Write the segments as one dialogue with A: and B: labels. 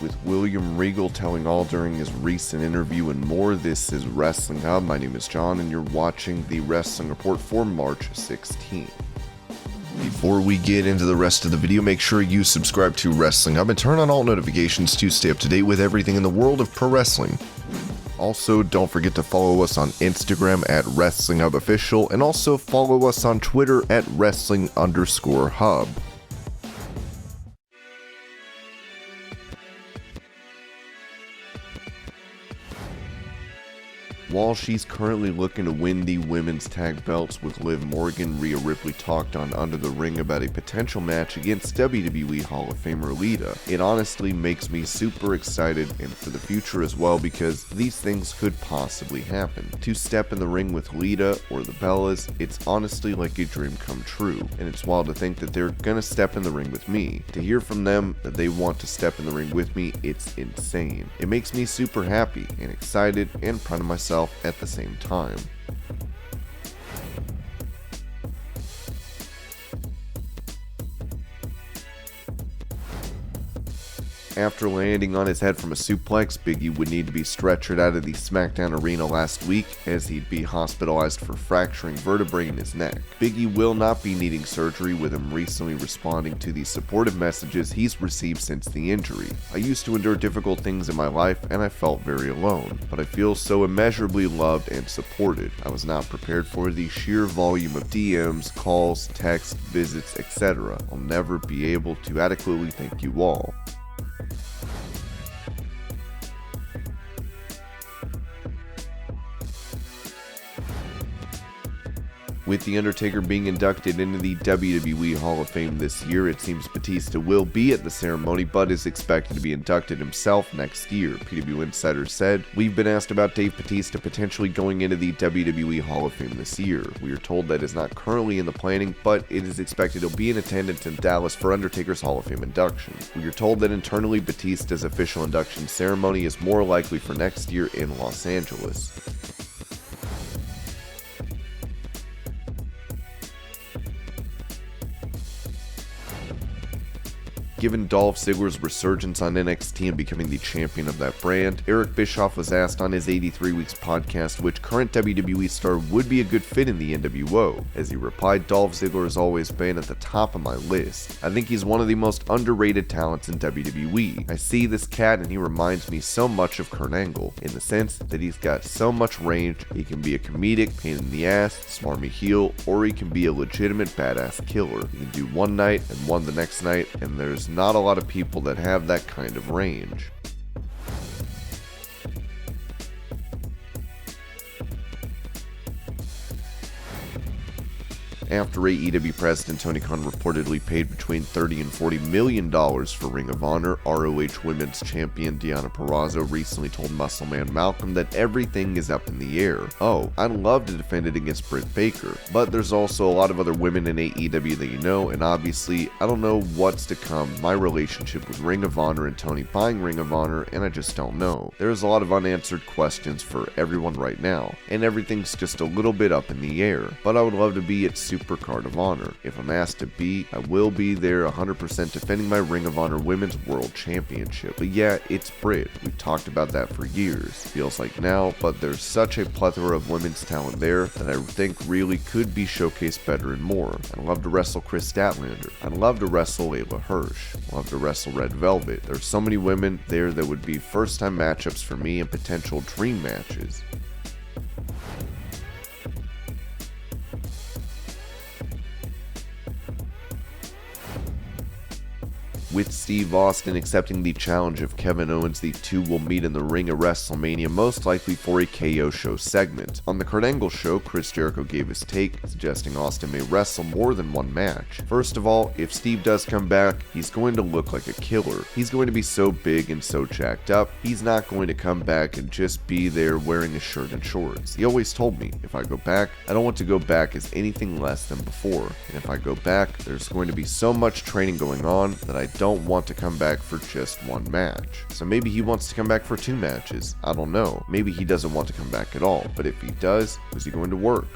A: with William Regal telling all during his recent interview and more. This is Wrestling Hub. My name is John and you're watching the Wrestling Report for March 16th. Before we get into the rest of the video, make sure you subscribe to Wrestling Hub and turn on all notifications to stay up to date with everything in the world of pro wrestling. Also, don't forget to follow us on Instagram at Wrestling Hub Official and also follow us on Twitter at Wrestling_Hub. While she's currently looking to win the women's tag belts with Liv Morgan, Rhea Ripley talked on Under the Ring about a potential match against WWE Hall of Famer Lita. It honestly makes me super excited and for the future as well because these things could possibly happen. To step in the ring with Lita or the Bellas, it's honestly like a dream come true, and it's wild to think that they're gonna step in the ring with me. To hear from them that they want to step in the ring with me, it's insane. It makes me super happy and excited and proud of myself at the same time. After landing on his head from a suplex, Big E would need to be stretchered out of the SmackDown arena last week as he'd be hospitalized for fracturing vertebrae in his neck. Big E will not be needing surgery, with him recently responding to the supportive messages he's received since the injury. I used to endure difficult things in my life and I felt very alone, but I feel so immeasurably loved and supported. I was not prepared for the sheer volume of DMs, calls, texts, visits, etc. I'll never be able to adequately thank you all. With The Undertaker being inducted into the WWE Hall of Fame this year, it seems Batista will be at the ceremony but is expected to be inducted himself next year. PW Insider said, "We've been asked about Dave Batista potentially going into the WWE Hall of Fame this year. We are told that is not currently in the planning, but it is expected he'll be in attendance in Dallas for Undertaker's Hall of Fame induction. We are told that internally Batista's official induction ceremony is more likely for next year in Los Angeles." Given Dolph Ziggler's resurgence on NXT and becoming the champion of that brand, Eric Bischoff was asked on his 83 Weeks podcast which current WWE star would be a good fit in the NWO. As he replied, "Dolph Ziggler has always been at the top of my list. I think he's one of the most underrated talents in WWE. I see this cat and he reminds me so much of Kurt Angle, in the sense that he's got so much range. He can be a comedic pain in the ass, smarmy heel, or he can be a legitimate badass killer. He can do one night and one the next night, and there's not a lot of people that have that kind of range." After AEW president Tony Khan reportedly paid between $30 and $40 million for Ring of Honor, ROH Women's Champion Deonna Purrazzo recently told Muscle Man Malcolm that everything is up in the air. "Oh, I'd love to defend it against Britt Baker, but there's also a lot of other women in AEW that you know, and obviously, I don't know what's to come. My relationship with Ring of Honor and Tony buying Ring of Honor, and I just don't know. There's a lot of unanswered questions for everyone right now, and everything's just a little bit up in the air, but I would love to be at Supercard of Honor. If I'm asked to be, I will be there 100% defending my Ring of Honor Women's World Championship. But yeah, it's Brit. We've talked about that for years. Feels like now, but there's such a plethora of women's talent there that I think really could be showcased better and more. I'd love to wrestle Chris Statlander. I'd love to wrestle Layla Hirsch. I'd love to wrestle Red Velvet. There's so many women there that would be first-time matchups for me and potential dream matches." With Steve Austin accepting the challenge of Kevin Owens, the two will meet in the ring at WrestleMania, most likely for a KO show segment. On the Kurt Angle show, Chris Jericho gave his take, suggesting Austin may wrestle more than one match. First of all, if Steve does come back, he's going to look like a killer. He's going to be so big and so jacked up, he's not going to come back and just be there wearing a shirt and shorts. He always told me, if I go back, I don't want to go back as anything less than before. And if I go back, there's going to be so much training going on that I don't want to come back for just one match. So maybe he wants to come back for 2 matches. I don't know. Maybe he doesn't want to come back at all. But if he does, is he going to work?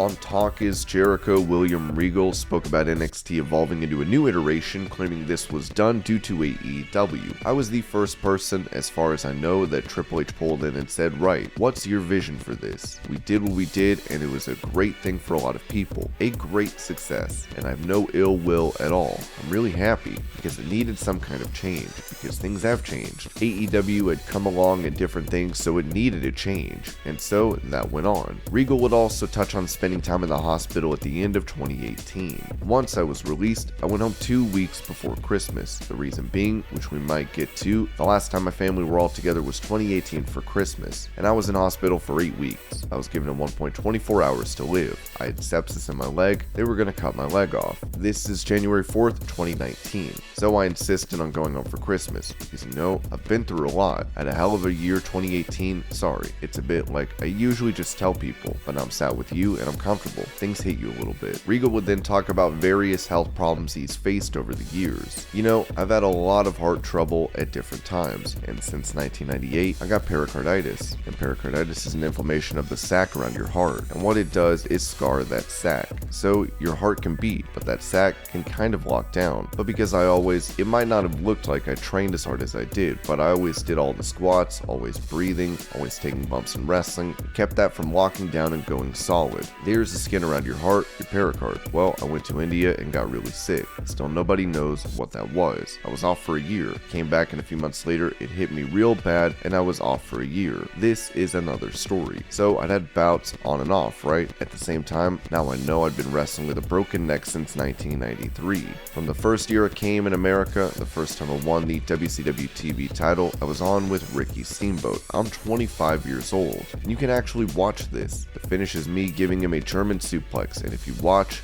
A: On Talk Is Jericho, William Regal spoke about NXT evolving into a new iteration, claiming this was done due to AEW. I was the first person, as far as I know, that Triple H pulled in and said, right, what's your vision for this? We did what we did, and it was a great thing for a lot of people. A great success, and I have no ill will at all. I'm really happy, because it needed some kind of change, because things have changed. AEW had come along in different things, so it needed a change, and so that went on. Regal would also touch on spending time in the hospital at the end of 2018. Once I was released, I went home 2 weeks before Christmas. The reason being, which we might get to, the last time my family were all together was 2018 for Christmas, and I was in hospital for 8 weeks. I was given at one point 24 hours to live. I had sepsis in my leg. They were going to cut my leg off. This is January 4th, 2019. So I insisted on going home for Christmas, because I've been through a lot. I had a hell of a year 2018. Sorry, it's a bit like I usually just tell people, but I'm sat with you and I'm comfortable. Things hit you a little bit. Regal would then talk about various health problems he's faced over the years. I've had a lot of heart trouble at different times, and since 1998, I got pericarditis. And pericarditis is an inflammation of the sac around your heart, and what it does is scar that sac. So your heart can beat, but that sac can kind of lock down. But because it might not have looked like I trained as hard as I did, but I always did all the squats, always breathing, always taking bumps in wrestling, kept that from locking down and going solid. There's the skin around your heart, your pericard. Well, I went to India and got really sick. Still nobody knows what that was. I was off for a year, came back, and a few months later it hit me real bad and I was off for a year. This is another story. So I'd had bouts on and off, right? At the same time, now I know I'd been wrestling with a broken neck since 1993. From the first year I came in America, the first time I won the WCW TV title, I was on with Ricky Steamboat. I'm 25 years old, and you can actually watch this. The finish is me giving him a German suplex, and if you watch,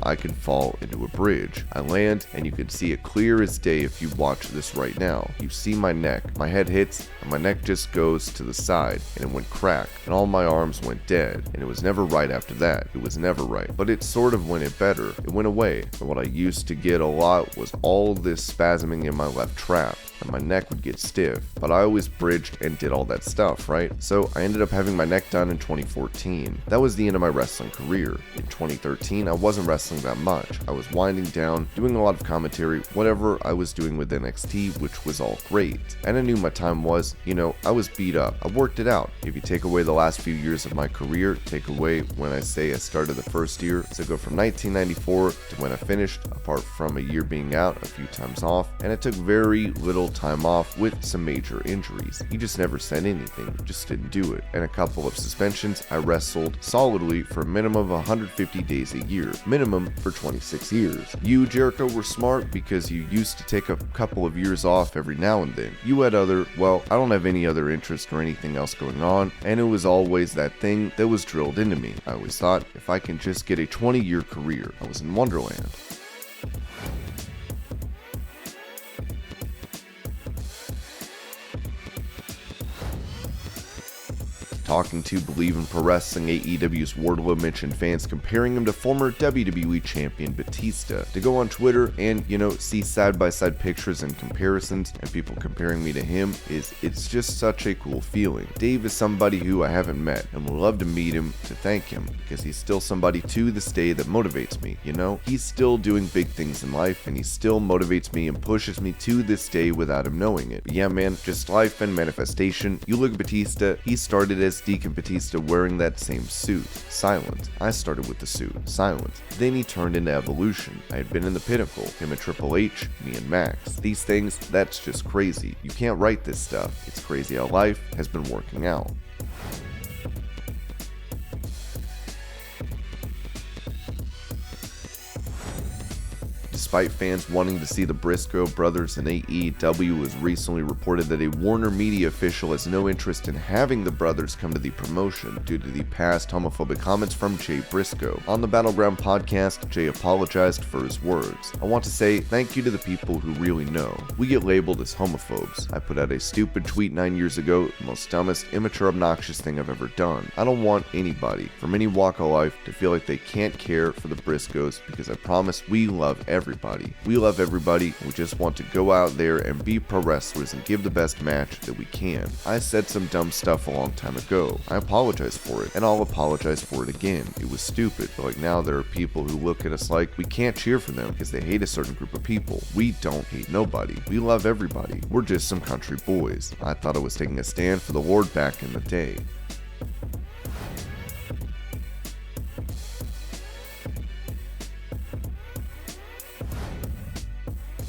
A: I can fall into a bridge. I land, and you can see it clear as day if you watch this right now. You see my neck. My head hits, and my neck just goes to the side, and it went crack, and all my arms went dead, and it was never right after that. It was never right, but it sort of went better. It went away, and what I used to get a lot was all this spasming in my left trap, and my neck would get stiff, but I always bridged and did all that stuff, right? So I ended up having my neck done in 2014. That was the end of my wrestling career. In 2013, I wasn't wrestling that much. I was winding down, doing a lot of commentary, whatever I was doing with NXT, which was all great. And I knew my time was, I was beat up. I worked it out. If you take away the last few years of my career, take away when I say I started the first year, so go from 1994 to when I finished, apart from a year being out, a few times off, and I took very little time off with some major injuries. You just never said anything, just didn't do it. And a couple of suspensions, I wrestled solidly for a minimum of 150 days a year, minimum for 26 years. You, Jericho, were smart because you used to take a couple of years off every now and then. You had I don't have any other interest or anything else going on, and it was always that thing that was drilled into me. I always thought, if I can just get a 20-year career, I was in Wonderland. Talking to Believe in Pro Wrestling, AEW's Wardlow mentioned fans comparing him to former WWE champion Batista. To go on Twitter and, see side-by-side pictures and comparisons and people comparing me to him it's just such a cool feeling. Dave is somebody who I haven't met and would love to meet him to thank him, because he's still somebody to this day that motivates me, He's still doing big things in life, and he still motivates me and pushes me to this day without him knowing it. But yeah, man, just life and manifestation. You look at Batista, he started as Deacon Batista wearing that same suit, silent. I started with the suit, silent. Then he turned into Evolution. I had been in the Pinnacle, him and Triple H, me and Max. These things, that's just crazy. You can't write this stuff. It's crazy how life has been working out. Despite fans wanting to see the Briscoe brothers in AEW, it was recently reported that a Warner Media official has no interest in having the brothers come to the promotion due to the past homophobic comments from Jay Briscoe. On the Battleground podcast, Jay apologized for his words. I want to say thank you to the people who really know. We get labeled as homophobes. I put out a stupid tweet 9 years ago, the most dumbest, immature, obnoxious thing I've ever done. I don't want anybody, from any walk of life, to feel like they can't care for the Briscoes, because I promise we love everybody. everybody. We love everybody, we just want to go out there and be pro wrestlers and give the best match that we can. I said some dumb stuff a long time ago. I apologize for it, and I'll apologize for it again. It was stupid, but like now there are people who look at us like we can't cheer for them because they hate a certain group of people. We don't hate nobody. We love everybody. We're just some country boys. I thought I was taking a stand for the Lord back in the day.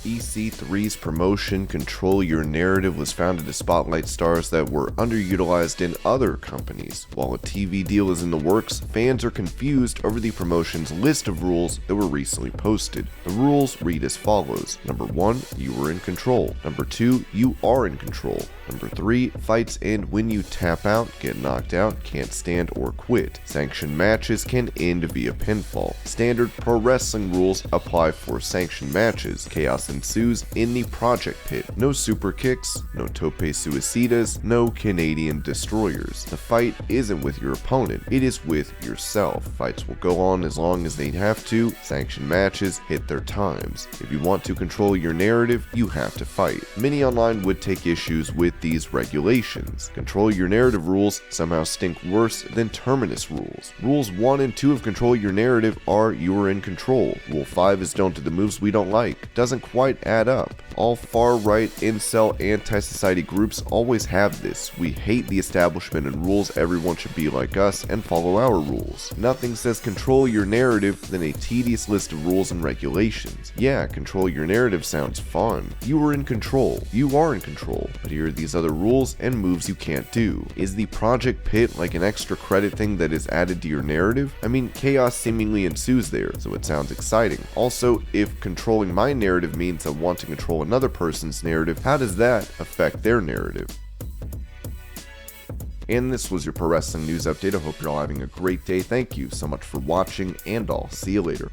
A: EC3's promotion Control Your Narrative was founded to spotlight stars that were underutilized in other companies. While a TV deal is in the works, fans are confused over the promotion's list of rules that were recently posted. The rules read as follows. Number 1, you are in control. Number 2, you are in control. Number 3, fights end when you tap out, get knocked out, can't stand, or quit. Sanctioned matches can end via pinfall. Standard pro wrestling rules apply for sanctioned matches. Chaos ensues in the Project Pit. No super kicks, no tope suicidas, no Canadian destroyers. The fight isn't with your opponent, it is with yourself. Fights will go on as long as they have to. Sanctioned matches hit their times. If you want to control your narrative, you have to fight. Many online would take issues with these regulations. Control Your Narrative rules somehow stink worse than Terminus rules. Rules 1 and 2 of Control Your Narrative are you are in control. Rule 5 is don't do the moves we don't like. Doesn't quite add up. All far-right, incel, anti-society groups always have this. We hate the establishment and rules, everyone should be like us and follow our rules. Nothing says control your narrative than a tedious list of rules and regulations. Yeah, control your narrative sounds fun. You are in control. You are in control. But here are these other rules and moves you can't do. Is the Project Pit like an extra credit thing that is added to your narrative? I mean, chaos seemingly ensues there, so it sounds exciting. Also, if controlling my narrative means I want to control another person's narrative, how does that affect their narrative? And this was your Pro Wrestling News Update. I hope you're all having a great day. Thank you so much for watching, and I'll see you later.